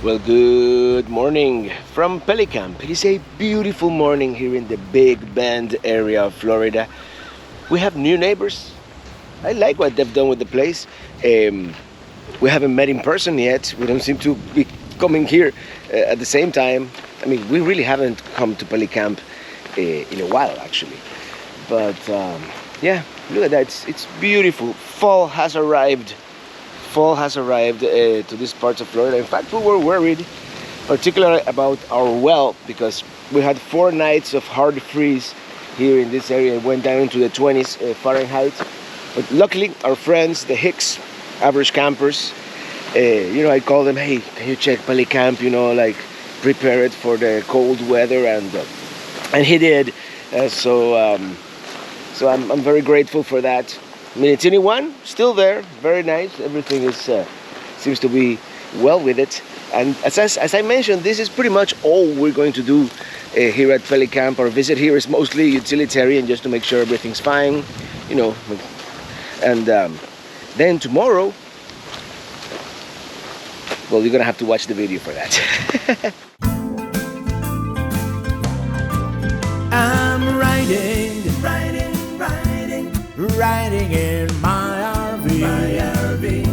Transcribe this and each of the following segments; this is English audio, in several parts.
Well, good morning from Pelicamp. It is a beautiful morning here in the Big Bend area of Florida. We have new neighbors. I like what they've done with the place. We haven't met in person yet. We don't seem to be coming here at the same time. I mean, we really haven't come to Pelicamp in a while, actually. But yeah, look at that. It's beautiful. Fall has arrived to these parts of Florida. In fact, we were worried, particularly about our well, because we had 4 nights of hard freeze here in this area. It went down into the 20s Fahrenheit. But luckily, our friends, the Hicks, average campers, I call them, hey, can you check Pelicamp, like prepare it for the cold weather, and he did. So I'm very grateful for that. Minnie 1, still there, very nice. Everything is seems to be well with it. And as I mentioned, this is pretty much all we're going to do here at Pelicamp. Our visit here is mostly utilitarian, just to make sure everything's fine, And then tomorrow, well, you're gonna have to watch the video for that. I'm riding in my RV,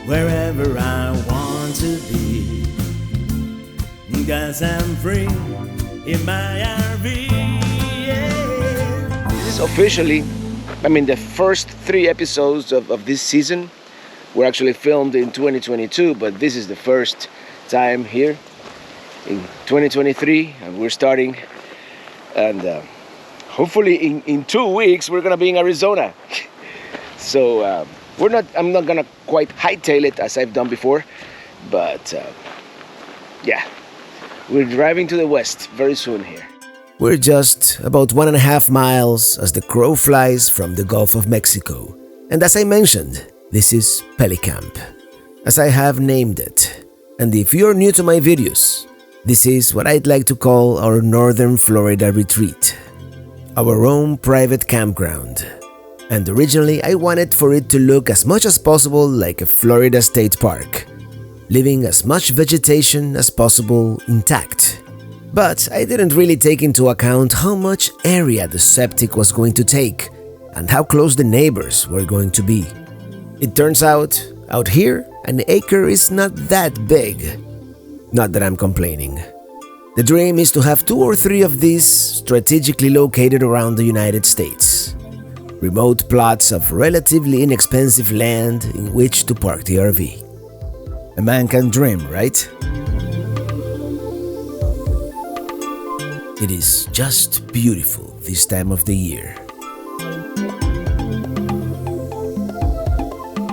wherever I want to be, 'cause I'm free in my RV, yeah. This is officially, the first 3 episodes of this season were actually filmed in 2022, but this is the first time here in 2023, and we're starting, and hopefully in 2 weeks we're gonna be in Arizona. So I'm not gonna quite hightail it as I've done before, but yeah, we're driving to the west very soon here. We're just about 1.5 miles as the crow flies from the Gulf of Mexico. And as I mentioned, this is Pelicamp, as I have named it. And if you're new to my videos, this is what I'd like to call our Northern Florida retreat. Our own private campground. And originally I wanted for it to look as much as possible like a Florida state park, leaving as much vegetation as possible intact. But I didn't really take into account how much area the septic was going to take and how close the neighbors were going to be. It turns out here, an acre is not that big. Not that I'm complaining. The dream is to have 2 or 3 of these strategically located around the United States. Remote plots of relatively inexpensive land in which to park the RV. A man can dream, right? It is just beautiful this time of the year.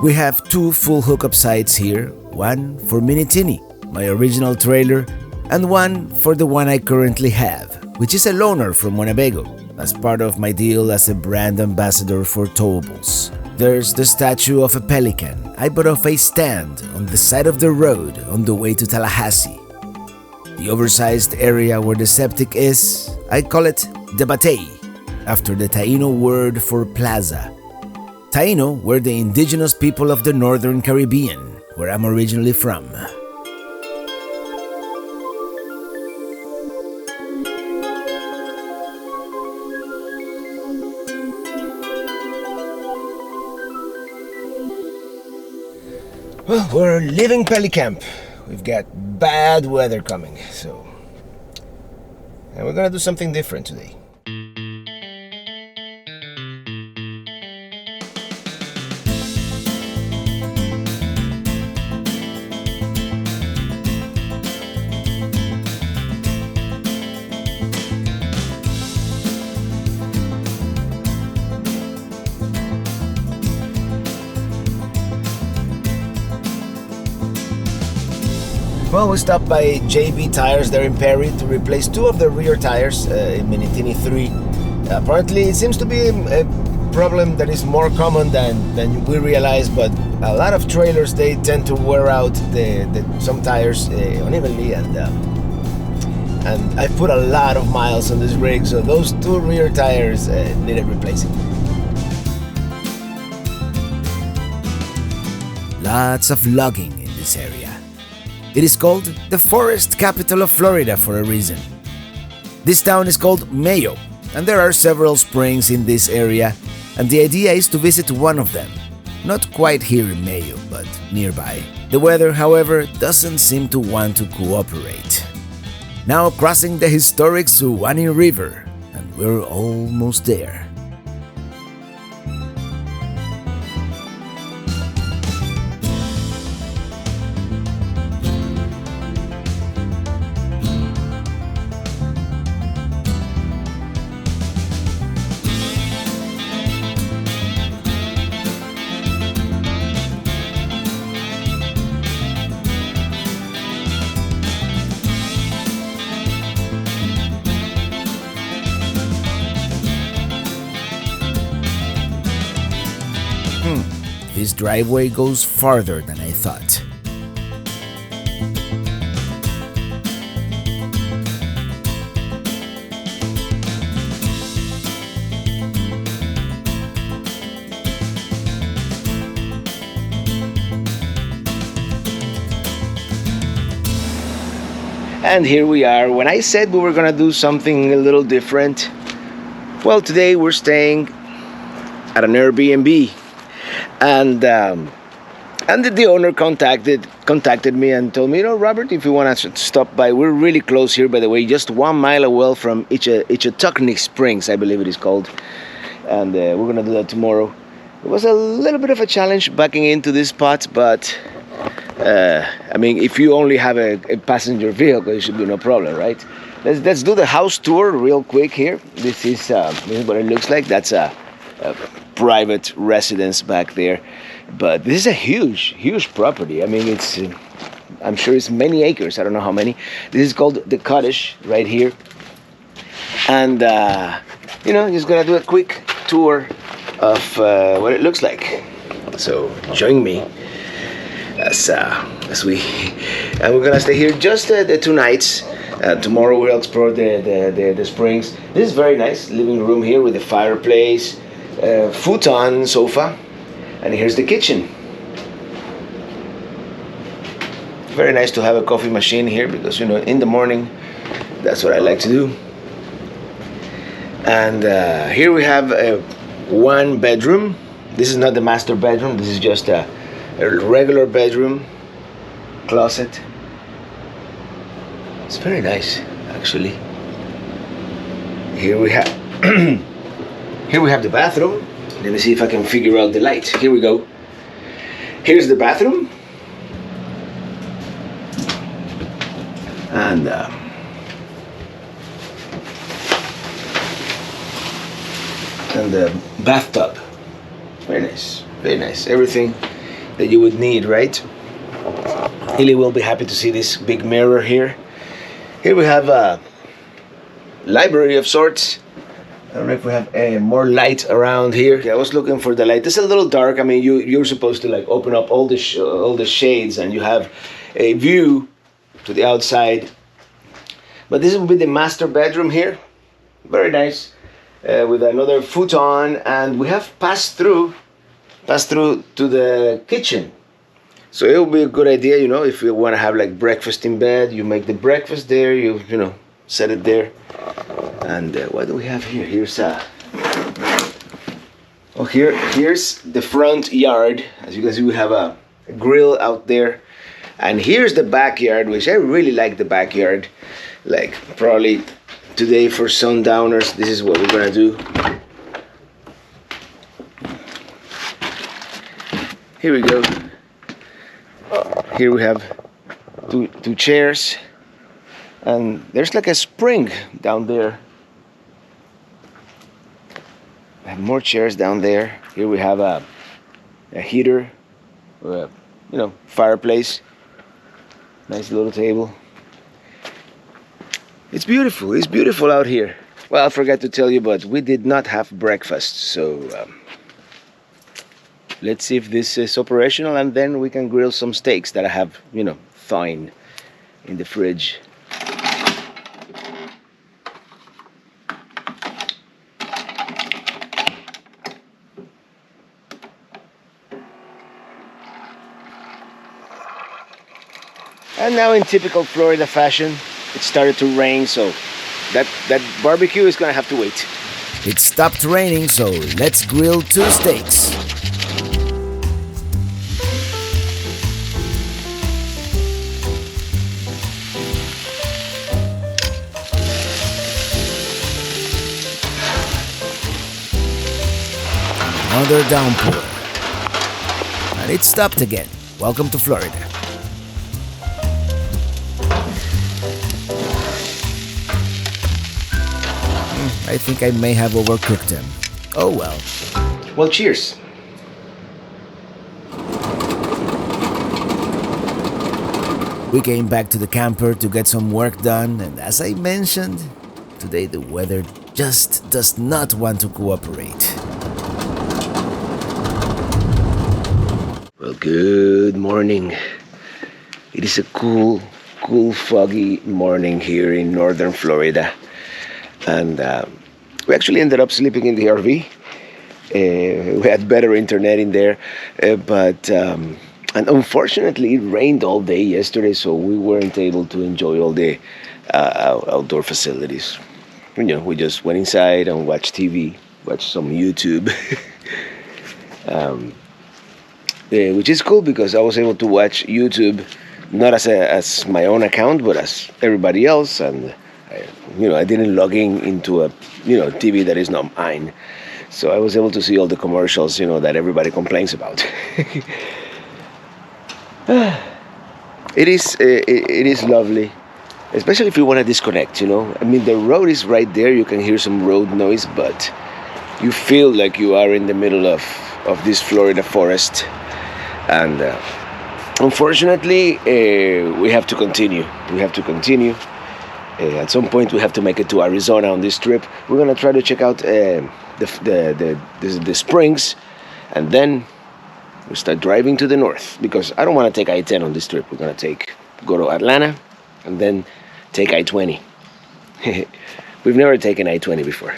We have 2 full hookup sites here, one for Minnie, my original trailer, and one for the one I currently have, which is a loaner from Winnebago, as part of my deal as a brand ambassador for towables. There's the statue of a pelican I bought off a stand on the side of the road on the way to Tallahassee. The oversized area where the septic is, I call it the batey, after the Taino word for plaza. Taino were the indigenous people of the Northern Caribbean, where I'm originally from. Well, we're leaving Pelicamp. We've got bad weather coming, and we're gonna do something different today. Well, we stopped by JB Tires there in Perry to replace 2 of the rear tires in Minnie 3. Apparently, it seems to be a problem that is more common than we realize, but a lot of trailers, they tend to wear out some tires unevenly, and I put a lot of miles on this rig, so those 2 rear tires needed replacing. Lots of logging in this area. It is called the forest capital of Florida for a reason. This town is called Mayo, and there are several springs in this area, and the idea is to visit one of them. Not quite here in Mayo, but nearby. The weather, however, doesn't seem to want to cooperate. Now crossing the historic Suwannee River, and we're almost there. This driveway goes farther than I thought. And here we are. When I said we were gonna do something a little different, well, today we're staying at an Airbnb, and the owner contacted me and told me, Robert, if you want to stop by, we're really close here, by the way, just 1 mile away from Ichetucknee Springs, I believe it is called, and we're gonna do that tomorrow. It was a little bit of a challenge backing into this spot, but I mean, if you only have a passenger vehicle, it should be no problem, right? Let's do the house tour real quick here. This is what it looks like. That's a private residence back there, but this is a huge property. I mean, it's I'm sure it's many acres. I don't know how many. This is called the cottage right here, and just gonna do a quick tour of what it looks like. So join me as we and we're gonna stay here just the 2 nights. Tomorrow we'll explore the springs. This is very nice living room here with a fireplace, futon sofa, and here's the kitchen. Very nice to have a coffee machine here because in the morning that's what I like to do. And here we have a 1 bedroom. This is not the master bedroom. This is just a regular bedroom, closet. It's very nice, actually. Here we have the bathroom. Let me see if I can figure out the light. Here we go. Here's the bathroom, and the bathtub. Very nice, very nice. Everything that you would need, right? Illy will be happy to see this big mirror here. Here we have a library of sorts. I don't know if we have more light around here. I was looking for the light. It's a little dark. I mean, you're supposed to like open up all the shades, and you have a view to the outside. But this will be the master bedroom here. Very nice, with another futon, and we have passed through to the kitchen. So it will be a good idea, if you want to have like breakfast in bed, you make the breakfast there, you set it there. And what do we have here? Here's here's the front yard. As you can see, we have a grill out there. And here's the backyard, which I really like the backyard. Like probably today for sundowners, this is what we're gonna do. Here we go. Here we have two chairs, and there's like a spring down there. I have more chairs down there. Here we have a heater, fireplace. Nice little table. It's beautiful. It's beautiful out here. Well, I forgot to tell you, but we did not have breakfast, so let's see if this is operational, and then we can grill some steaks that I have, thawing in the fridge. And now in typical Florida fashion, it started to rain, so that barbecue is gonna have to wait. It stopped raining, so let's grill 2 steaks. Another downpour. And it stopped again. Welcome to Florida. I think I may have overcooked them. Oh well. Well, cheers. We came back to the camper to get some work done, and as I mentioned, today the weather just does not want to cooperate. Well, good morning. It is a cool, foggy morning here in northern Florida. And we actually ended up sleeping in the RV. We had better internet in there, and unfortunately it rained all day yesterday, so we weren't able to enjoy all the outdoor facilities. You know, we just went inside and watched TV, watched some YouTube, which is cool because I was able to watch YouTube not as my own account, but as everybody else, and I didn't log into a TV that is not mine, so I was able to see all the commercials that everybody complains about. It is lovely, especially if you want to disconnect. I mean, the road is right there. You can hear some road noise, but you feel like you are in the middle of this Florida forest. And unfortunately, we have to continue. At some point, we have to make it to Arizona on this trip. We're gonna try to check out the springs, and then we start driving to the north because I don't want to take I-10 on this trip. We're gonna go to Atlanta, and then take I-20. We've never taken I-20 before.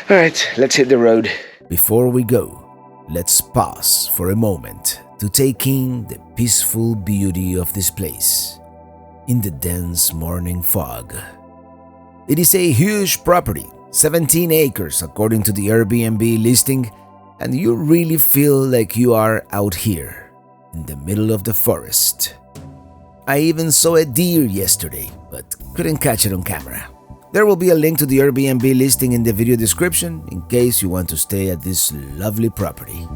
All right, let's hit the road. Before we go, let's pause for a moment to take in the peaceful beauty of this place in the dense morning fog. It is a huge property, 17 acres according to the Airbnb listing, and you really feel like you are out here in the middle of the forest. I even saw a deer yesterday, but couldn't catch it on camera. There will be a link to the Airbnb listing in the video description in case you want to stay at this lovely property.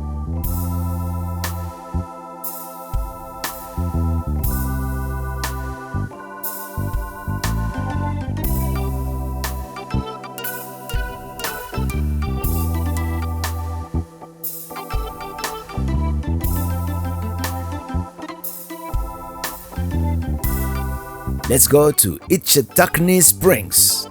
Let's go to Ichetucknee Springs.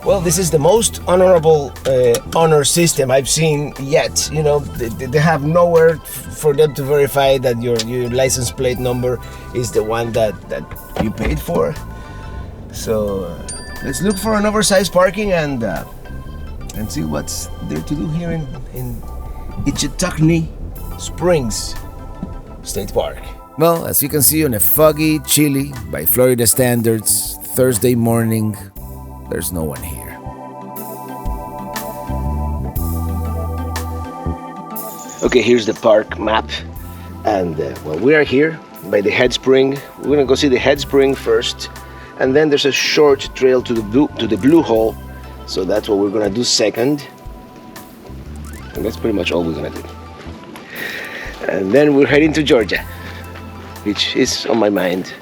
Well, this is the most honorable honor system I've seen yet. They have nowhere for them to verify that your license plate number is the one that you paid for. So let's look for an oversized parking and see what's there to do here in Ichetucknee Springs State Park. Well, as you can see on a foggy, chilly, by Florida standards, Thursday morning, there's no one here. Okay, here's the park map, and we are here by the head spring. We're gonna go see the head spring first, and then there's a short trail to the blue hole, so that's what we're gonna do second, and that's pretty much all we're gonna do. And then we're heading to Georgia, which is on my mind.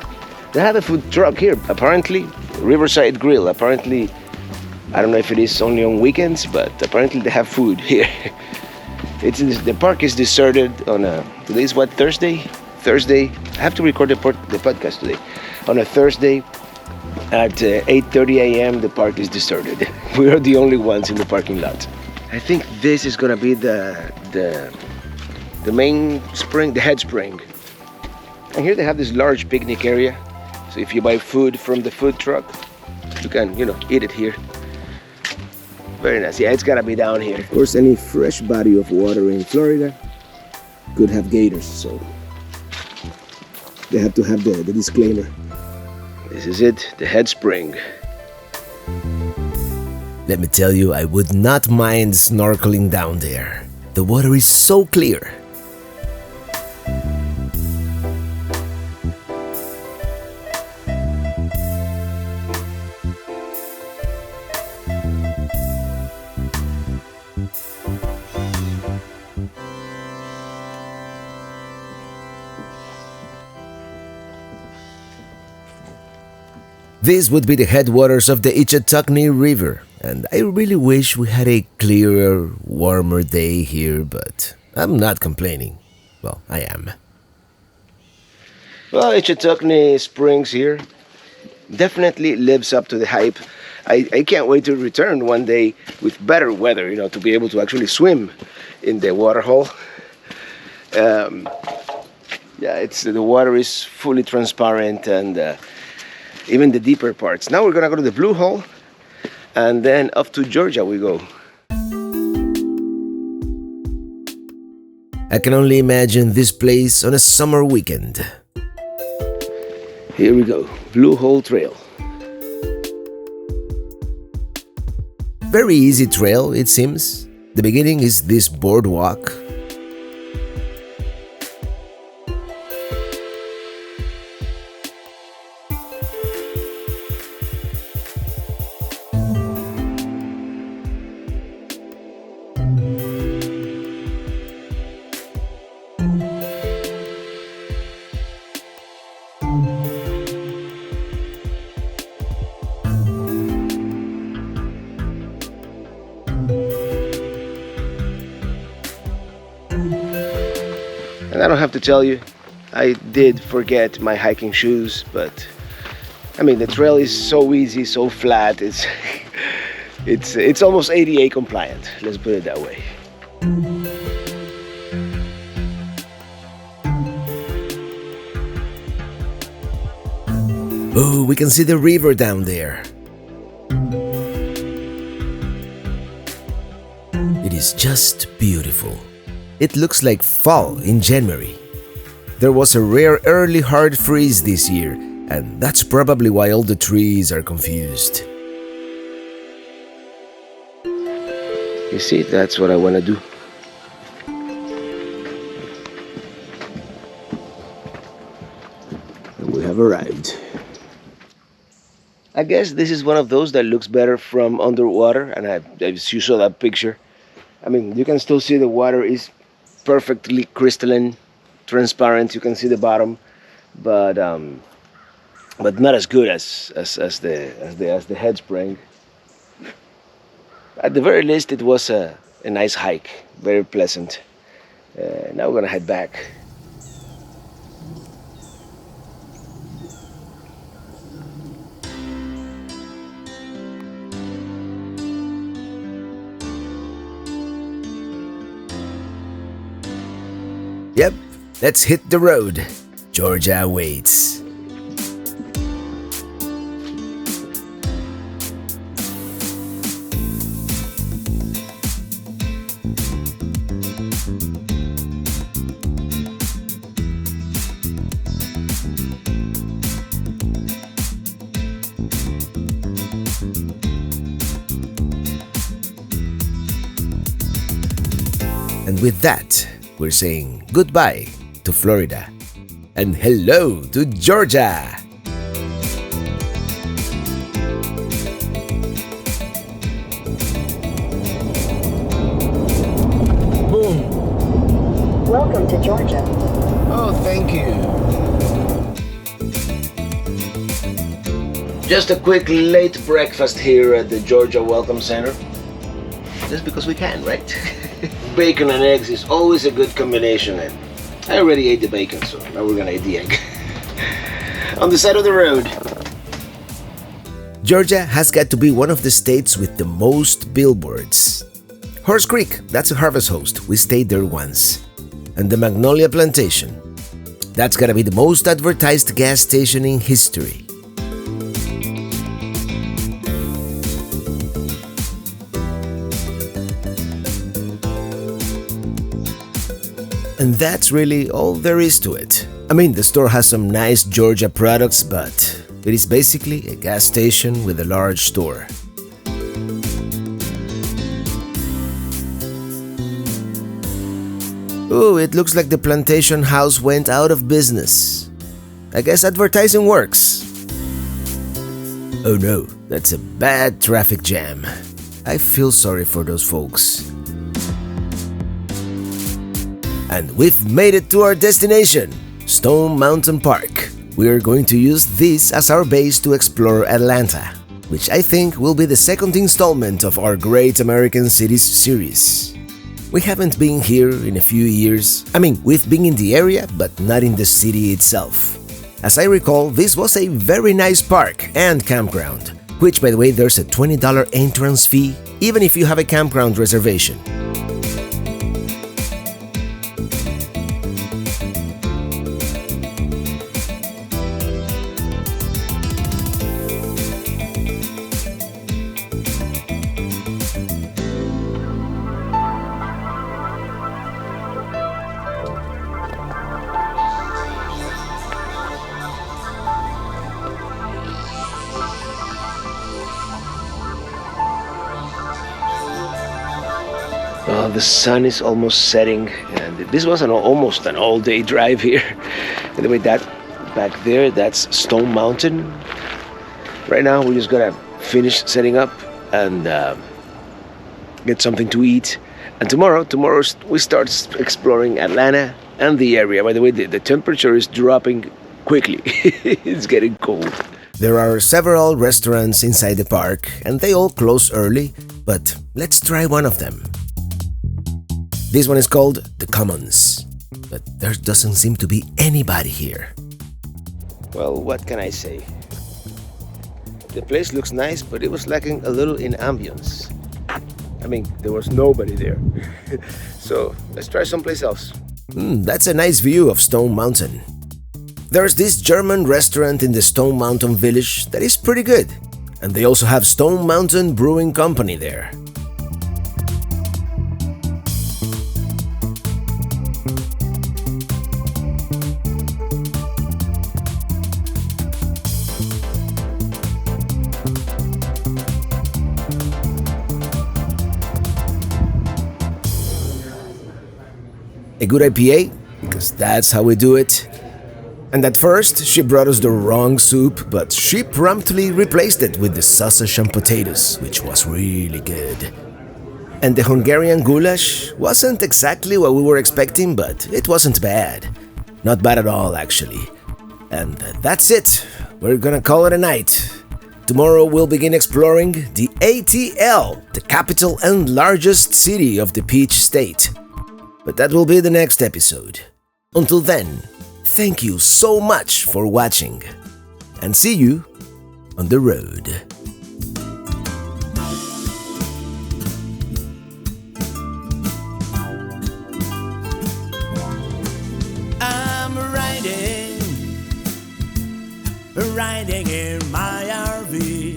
They have a food truck here, apparently, Riverside Grill. Apparently, I don't know if it is only on weekends, but apparently they have food here. The park is deserted on a, today's what, Thursday? I have to record the podcast today. On a Thursday at 8:30 a.m. the park is deserted. We are the only ones in the parking lot. I think this is gonna be the main spring, the head spring. And here they have this large picnic area. So if you buy food from the food truck, you can, eat it here. Very nice. Yeah, it's gotta be down here. Of course, any fresh body of water in Florida could have gators, so they have to have the disclaimer. This is it, the head spring. Let me tell you, I would not mind snorkeling down there. The water is so clear. This would be the headwaters of the Ichetucknee River, and I really wish we had a clearer, warmer day here, but I'm not complaining. Well, I am. Well, Ichetucknee Springs here definitely lives up to the hype. I can't wait to return one day with better weather, to be able to actually swim in the water hole. Yeah, the water is fully transparent, and even the deeper parts. Now we're gonna go to the blue hole, and then up to Georgia we go. I can only imagine this place on a summer weekend. Here we go, Blue Hole Trail. Very easy trail, it seems. The beginning is this boardwalk. And I don't have to tell you, I did forget my hiking shoes, but I mean the trail is so easy, so flat. It's almost ADA compliant. Let's put it that way. Oh, we can see the river down there. It is just beautiful. It looks like fall in January. There was a rare early hard freeze this year, and that's probably why all the trees are confused. You see, that's what I want to do. And we have arrived. I guess this is one of those that looks better from underwater, and you saw that picture. I mean, you can still see the water is perfectly crystalline, transparent. You can see the bottom, but not as good as the head spring. At the very least, it was a nice hike, very pleasant. Now we're gonna head back. Yep, let's hit the road. Georgia waits. And with that, we're saying goodbye to Florida and hello to Georgia. Boom. Welcome to Georgia. Oh, thank you. Just a quick late breakfast here at the Georgia Welcome Center. Just because we can, right? bacon and eggs is always a good combination, and I already ate the bacon, so now we're gonna eat the egg. On the side of the road. Georgia has got to be one of the states with the most billboards. Horse Creek, that's a Harvest Host. We stayed there once. And the Magnolia Plantation. That's gotta be the most advertised gas station in history. And that's really all there is to it. I mean, the store has some nice Georgia products, but it is basically a gas station with a large store. Ooh, it looks like the plantation house went out of business. I guess advertising works. Oh no, that's a bad traffic jam. I feel sorry for those folks. And we've made it to our destination, Stone Mountain Park. We are going to use this as our base to explore Atlanta, which I think will be the second installment of our Great American Cities series. We haven't been here in a few years. I mean, we've been in the area, but not in the city itself. As I recall, this was a very nice park and campground, which, by the way, there's a $20 entrance fee, even if you have a campground reservation. The sun is almost setting, and this was almost an all-day drive here. By the way, that back there, that's Stone Mountain. Right now, we're just gonna finish setting up and get something to eat. And tomorrow we start exploring Atlanta and the area. By the way, the temperature is dropping quickly. It's getting cold. There are several restaurants inside the park, and they all close early, but let's try one of them. This one is called The Commons, but there doesn't seem to be anybody here. Well, what can I say? The place looks nice, but it was lacking a little in ambience. I mean, there was nobody there. So let's try someplace else. That's a nice view of Stone Mountain. There's this German restaurant in the Stone Mountain village that is pretty good. And they also have Stone Mountain Brewing Company there. A good IPA, because that's how we do it. And at first, she brought us the wrong soup, but she promptly replaced it with the sausage and potatoes, which was really good. And the Hungarian goulash wasn't exactly what we were expecting, but it wasn't bad. Not bad at all, actually. And that's it. We're gonna call it a night. Tomorrow we'll begin exploring the ATL, the capital and largest city of the Peach State. But that will be the next episode. Until then, thank you so much for watching, and see you on the road. I'm riding in my RV.